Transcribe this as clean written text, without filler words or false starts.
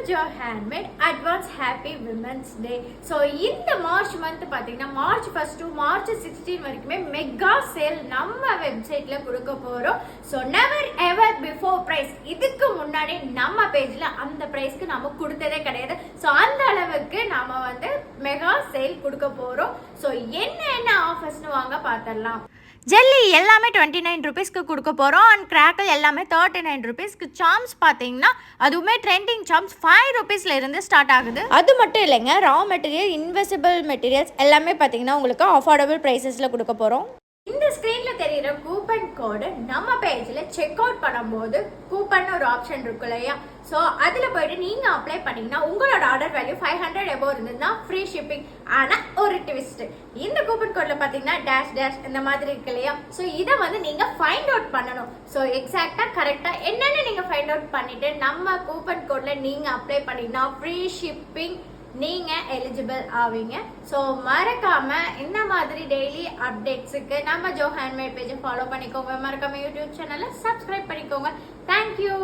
Jo Handmade Advance Happy Women's Day. So இந்த March month பாத்தீங்கன்னா March 1 to March 16 வரைக்குமே mega sale நம்ம வெப்சைட்ல கொடுக்க போறோம். So never ever before price, இதுக்கு முன்னாடி நம்ம பேஜ்ல அந்த பிரைஸ்க்கு நம்ம கொடுத்ததே கிடையாது. ஸோ அந்த அளவுக்கு நாம மெகா சேல் கொடுக்க போறோம். ஸோ என்ன ஆஃபர்ஸ்னு வாங்க பார்த்துடலாம். ஜெல்லி எல்லாமே 29 ருபீஸ்க்கு கொடுக்க போகிறோம். அண்ட் கிராக்கல் எல்லாமே 39 ருபீஸ்க்கு. சாம்ஸ் பார்த்தீங்கன்னா அதுவுமே ட்ரெண்டிங் சாம்ஸ் 5 ருபீஸ்ல இருந்து ஸ்டார்ட் ஆகுது. அது மட்டும் இல்லைங்க, ரா மெட்டீரியல், இன்வெசிபிள் மெட்டீரியல்ஸ் எல்லாமே பார்த்தீங்கன்னா உங்களுக்கு அஃபோர்டபுள் ப்ரைஸஸில் கொடுக்க போகிறோம். இந்த ஸ்க்ரீன்ல தெரியுற கூப்பன் கோடு நம்ம பேஜ்ல செக் அவுட் பண்ணும்போது கூப்பன் ஒரு ஆப்ஷன் இருக்கும் இல்லையா, ஸோ அதில் போயிட்டு நீங்க அப்ளை பண்ணீங்கன்னா உங்களோட ஆர்டர் வேல்யூ 500 எபோவ் இருந்ததுன்னா ஃப்ரீ ஷிப்பிங். ஆனால் ஒரு ட்விஸ்ட், இந்த கூப்பன் கோட்ல பார்த்தீங்கன்னா டேஷ் டேஷ் இந்த மாதிரி இருக்கு இல்லையா, ஸோ இதை நீங்க ஃபைண்ட் அவுட் பண்ணணும். ஸோ எக்ஸாக்டா கரெக்டா என்னன்னு நீங்க ஃபைண்ட் அவுட் பண்ணிட்டு நம்ம கூப்பன் கோட்ல நீங்க அப்ளை பண்ணீங்கன்னா ஃப்ரீ ஷிப்பிங் நீங்க எலிஜிபிள் ஆவீங்க. ஸோ மறக்காம இந்த மாதிரி டெய்லி அப்டேட்ஸுக்கு நம்ம ஜோ ஹேண்ட்மேட் பேஜை ஃபாலோ பண்ணிக்கோங்க. மறக்காம யூடியூப் சேனலை சப்ஸ்கிரைப் பண்ணிக்கோங்க. தேங்க்யூ.